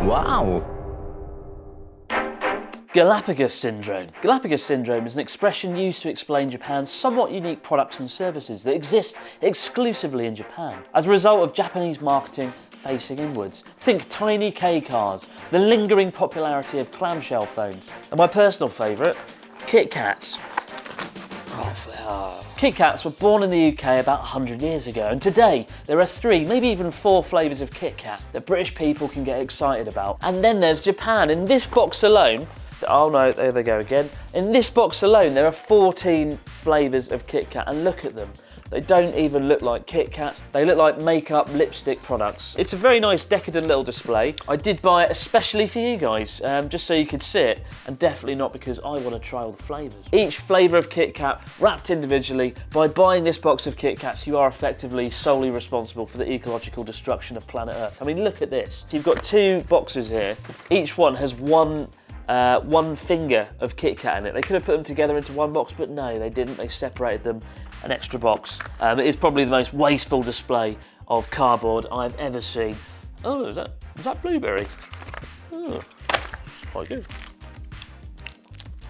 Wow! Galapagos syndrome. Galapagos syndrome is an expression used to explain Japan's somewhat unique products and services that exist exclusively in Japan as a result of Japanese marketing facing inwards. Think tiny K cars, the lingering popularity of clamshell phones, and my personal favourite, Kit Kats. Kit Kats were born in the UK about 100 years ago, and today there are 3, maybe even 4 flavours of Kit Kat that British people can get excited about. And then there's Japan. In this box alone, oh no, there they go again. In this box alone, there are 14 flavours of Kit Kat, and look at them. They don't even look like Kit Kats. They look like makeup lipstick products. It's a very nice decadent little display. I did buy it especially for you guys, just so you could see it, and definitely not because I want to try all the flavours. Each flavour of Kit Kat wrapped individually. By buying this box of Kit Kats, you are effectively solely responsible for the ecological destruction of planet Earth. I mean, look at this. So you've got 2 boxes here. Each one has one finger of Kit Kat in it. They could have put them together into one box, but no, they didn't. They separated them an extra box. It is probably the most wasteful display of cardboard I've ever seen. Oh, is that blueberry? Oh, quite good.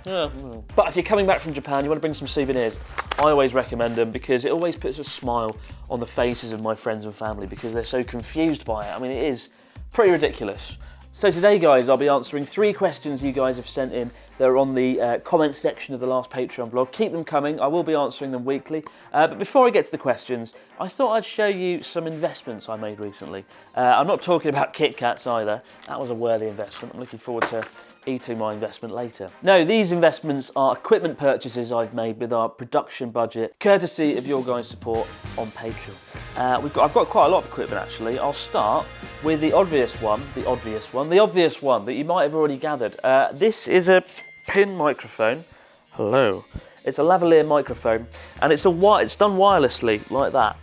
Yeah. But if you're coming back from Japan, you want to bring some souvenirs, I always recommend them because it always puts a smile on the faces of my friends and family because they're so confused by it. I mean, it is pretty ridiculous. So today, guys, I'll be answering 3 questions you guys have sent in. They're on the comment section of the last Patreon vlog. Keep them coming. I will be answering them weekly. But before I get to the questions, I thought I'd show you some investments I made recently. I'm not talking about Kit Kats either. That was a worthy investment. I'm looking forward to eating my investment later. No, these investments are equipment purchases I've made with our production budget, courtesy of your guys' support on Patreon. I've got quite a lot of equipment actually. I'll start with the obvious one that you might have already gathered. This is a pin microphone. Hello. It's a lavalier microphone, and it's done wirelessly like that.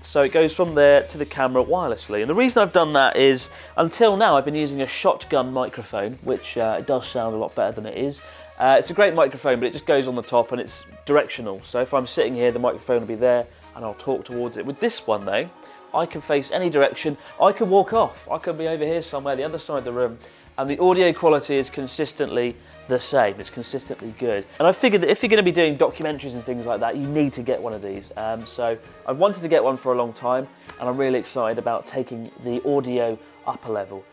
So it goes from there to the camera wirelessly. And the reason I've done that is, until now I've been using a shotgun microphone, which it does sound a lot better than it is. It's a great microphone, but it just goes on the top and it's directional. So if I'm sitting here, the microphone will be there and I'll talk towards it. With this one though, I can face any direction. I can walk off. I could be over here somewhere, the other side of the room, and the audio quality is consistently the same. It's consistently good. And I figured that if you're going to be doing documentaries and things like that, you need to get one of these. So I've wanted to get one for a long time, and I'm really excited about taking the audio up a level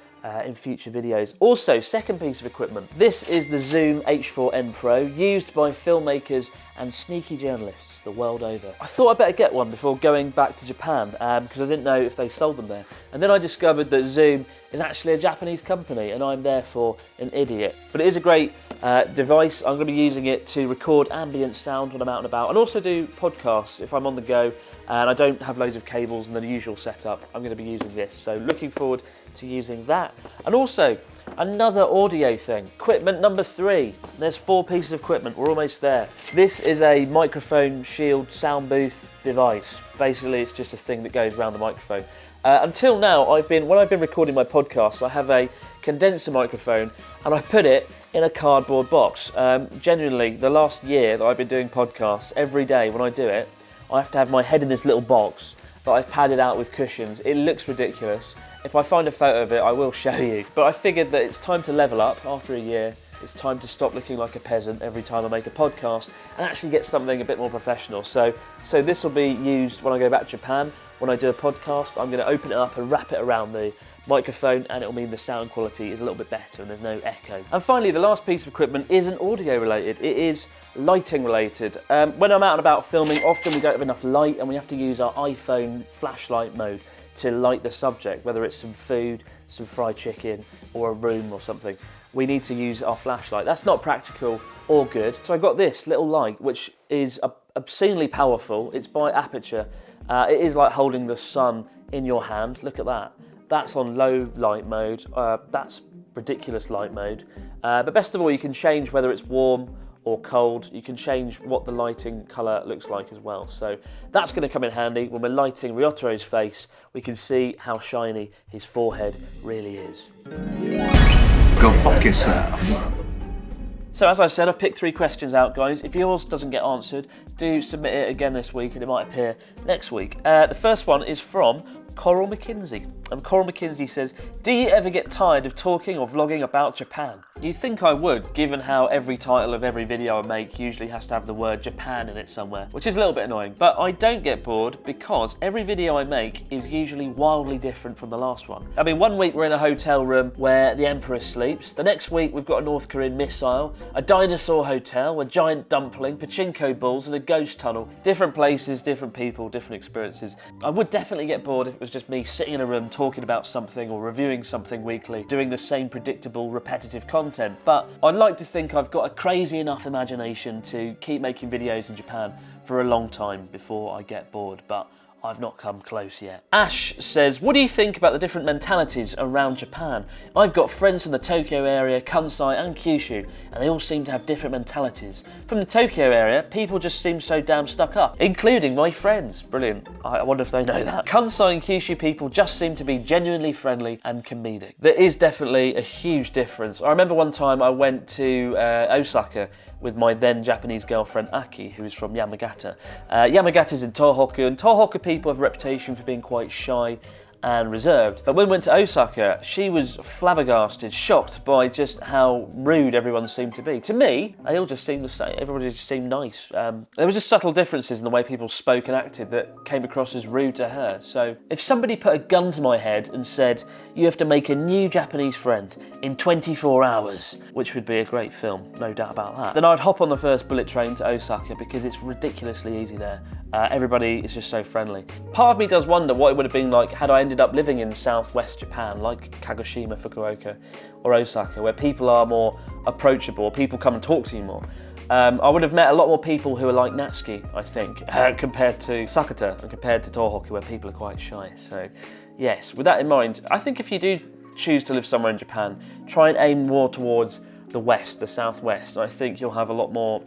in future videos. Also, second piece of equipment. This is the Zoom H4n Pro, used by filmmakers and sneaky journalists the world over. I thought I'd better get one before going back to Japan because I didn't know if they sold them there. And then I discovered that Zoom is actually a Japanese company and I'm therefore an idiot. But it is a great device. I'm going to be using it to record ambient sound when I'm out and about, and also do podcasts if I'm on the go and I don't have loads of cables and the usual setup. I'm going to be using this. So looking forward to using that. And also another audio thing, equipment number 3. There's 4 pieces of equipment, we're almost there. This is a microphone shield sound booth device. Basically it's just a thing that goes around the microphone. Until now, when I've been recording my podcasts, I have a condenser microphone and I put it in a cardboard box. Genuinely, the last year that I've been doing podcasts, every day when I do it, I have to have my head in this little box that I've padded out with cushions. It looks ridiculous. If I find a photo of it, I will show you. But I figured that it's time to level up after a year. It's time to stop looking like a peasant every time I make a podcast and actually get something a bit more professional. So this will be used when I go back to Japan. When I do a podcast, I'm going to open it up and wrap it around the microphone, and it'll mean the sound quality is a little bit better and there's no echo. And finally, the last piece of equipment isn't audio related. It is lighting related. When I'm out and about filming, often we don't have enough light and we have to use our iPhone flashlight mode to light the subject, whether it's some food, some fried chicken, or a room or something. We need to use our flashlight. That's not practical or good. So I've got this little light, which is obscenely powerful. It's by Aperture. It is like holding the sun in your hand. Look at that. That's on low light mode. That's ridiculous light mode. But best of all, you can change whether it's warm or cold. You can change what the lighting colour looks like as well. So that's going to come in handy when we're lighting Ryotaro's face. We can see how shiny his forehead really is. Go fuck yourself. So as I said, I've picked 3 questions out, guys. If yours doesn't get answered, do submit it again this week and it might appear next week. The first one is from Coral McKinsey. And Coral McKinsey says, do you ever get tired of talking or vlogging about Japan? You'd think I would, given how every title of every video I make usually has to have the word Japan in it somewhere, which is a little bit annoying. But I don't get bored because every video I make is usually wildly different from the last one. I mean, one week we're in a hotel room where the Emperor sleeps. The next week we've got a North Korean missile, a dinosaur hotel, a giant dumpling, pachinko balls and a ghost tunnel. Different places, different people, different experiences. I would definitely get bored if it was just me sitting in a room talking about something or reviewing something weekly, doing the same predictable, repetitive content. But I'd like to think I've got a crazy enough imagination to keep making videos in Japan for a long time before I get bored, but I've not come close yet. Ash says, what do you think about the different mentalities around Japan? I've got friends from the Tokyo area, Kansai and Kyushu, and they all seem to have different mentalities. From the Tokyo area, people just seem so damn stuck up, including my friends. Brilliant. I wonder if they know that. Kansai and Kyushu people just seem to be genuinely friendly and comedic. There is definitely a huge difference. I remember one time I went to Osaka with my then Japanese girlfriend Aki, who is from Yamagata. Yamagata's in Tohoku, and Tohoku people have a reputation for being quite shy and reserved. But when we went to Osaka, she was flabbergasted, shocked by just how rude everyone seemed to be. To me, they all just seemed the same. Everybody just seemed nice. There were just subtle differences in the way people spoke and acted that came across as rude to her. So if somebody put a gun to my head and said, you have to make a new Japanese friend in 24 hours, which would be a great film, no doubt about that, then I'd hop on the first bullet train to Osaka because it's ridiculously easy there. Everybody is just so friendly. Part of me does wonder what it would have been like had I ended up living in southwest Japan, like Kagoshima, Fukuoka, or Osaka, where people are more approachable, people come and talk to you more. I would have met a lot more people who are like Natsuki, I think, compared to Sakata and compared to Tohoku, where people are quite shy. So, yes, with that in mind, I think if you do choose to live somewhere in Japan, try and aim more towards the west, the southwest. I think you'll have a lot more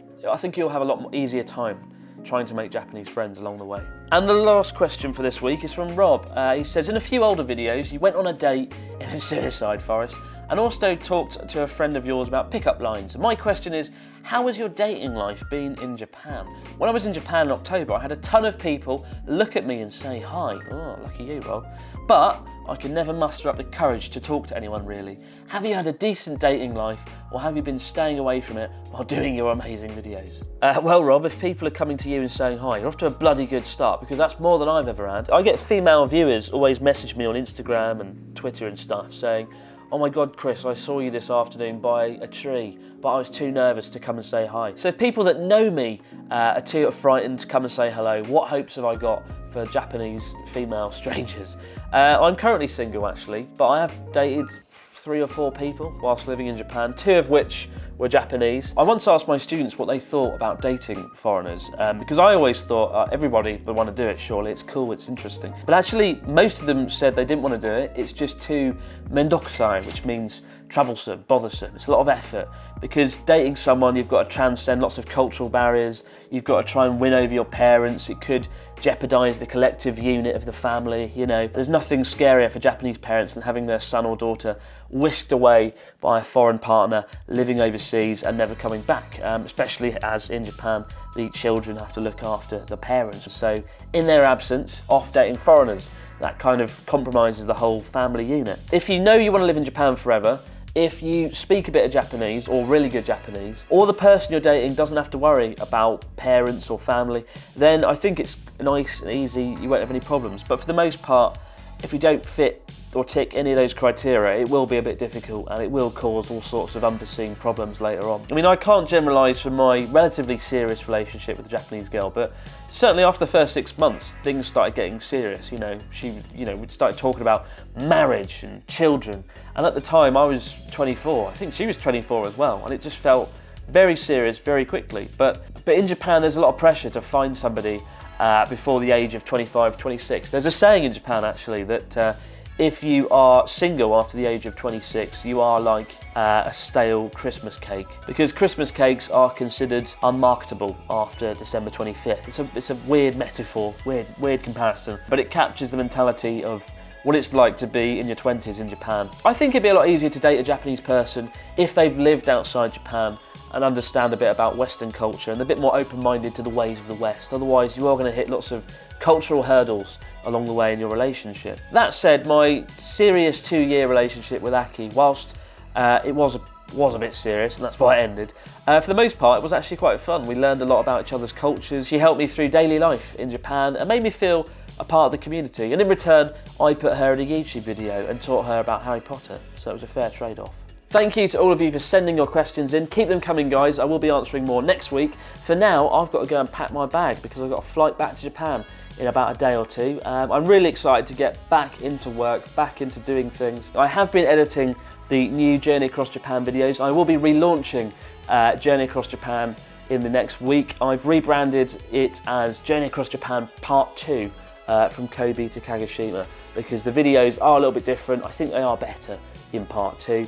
easier time trying to make Japanese friends along the way. And the last question for this week is from Rob. He says, in a few older videos, you went on a date in a suicide forest and also talked to a friend of yours about pickup lines. My question is, how has your dating life been in Japan? When I was in Japan in October, I had a ton of people look at me and say hi. Oh, lucky you, Rob. But I can never muster up the courage to talk to anyone really. Have you had a decent dating life, or have you been staying away from it while doing your amazing videos? Well, Rob, if people are coming to you and saying hi, you're off to a bloody good start, because that's more than I've ever had. I get female viewers always message me on Instagram and Twitter and stuff saying, oh my God, Chris, I saw you this afternoon by a tree, but I was too nervous to come and say hi. So if people that know me are too frightened to come and say hello, what hopes have I got for Japanese female strangers? I'm currently single actually, but I have dated 3 or 4 people whilst living in Japan, 2 of which were Japanese. I once asked my students what they thought about dating foreigners, because I always thought everybody would want to do it, surely, it's cool, it's interesting. But actually, most of them said they didn't want to do it, it's just too mendokusai, which means troublesome, bothersome. It's a lot of effort, because dating someone, you've got to transcend lots of cultural barriers, you've got to try and win over your parents, it could jeopardise the collective unit of the family, you know. There's nothing scarier for Japanese parents than having their son or daughter whisked away by a foreign partner, living overseas and never coming back, especially as in Japan, the children have to look after the parents. So in their absence, off dating foreigners, that kind of compromises the whole family unit. If you know you want to live in Japan forever, if you speak a bit of Japanese, or really good Japanese, or the person you're dating doesn't have to worry about parents or family, then I think it's nice and easy, you won't have any problems. But for the most part, if you don't fit or tick any of those criteria, it will be a bit difficult and it will cause all sorts of unforeseen problems later on. I mean, I can't generalise from my relatively serious relationship with a Japanese girl, but certainly after the first 6 months, things started getting serious. You know, we started talking about marriage and children. And at the time, I was 24. I think she was 24 as well. And it just felt very serious very quickly. But in Japan, there's a lot of pressure to find somebody before the age of 25, 26. There's a saying in Japan, actually, that if you are single after the age of 26, you are like a stale Christmas cake, because Christmas cakes are considered unmarketable after December 25th. It's a weird metaphor, weird comparison, but it captures the mentality of what it's like to be in your 20s in Japan. I think it'd be a lot easier to date a Japanese person if they've lived outside Japan and understand a bit about Western culture and a bit more open-minded to the ways of the West. Otherwise, you are going to hit lots of cultural hurdles along the way in your relationship. That said, my serious 2-year relationship with Aki, whilst it was a bit serious, and that's why it ended, for the most part it was actually quite fun. We learned a lot about each other's cultures. She helped me through daily life in Japan and made me feel a part of the community, and in return I put her in a YouTube video and taught her about Harry Potter, so it was a fair trade-off. Thank you to all of you for sending your questions in. Keep them coming, guys. I will be answering more next week. For now, I've got to go and pack my bag because I've got a flight back to Japan in about a day or two. I'm really excited to get back into work, back into doing things. I have been editing the new Journey Across Japan videos. I will be relaunching Journey Across Japan in the next week. I've rebranded it as Journey Across Japan Part 2 from Kobe to Kagoshima because the videos are a little bit different. I think they are better in Part 2.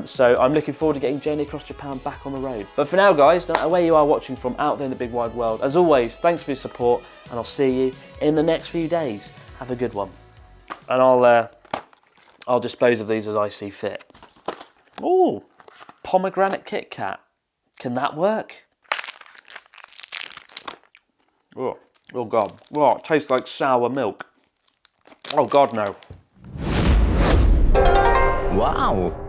So I'm looking forward to getting Journey Across Japan back on the road. But for now, guys, no matter where you are watching from out there in the big wide world, as always, thanks for your support, and I'll see you in the next few days. Have a good one. And I'll dispose of these as I see fit. Ooh, pomegranate Kit Kat. Can that work? Oh God. Oh, it tastes like sour milk. Oh God, no. Wow.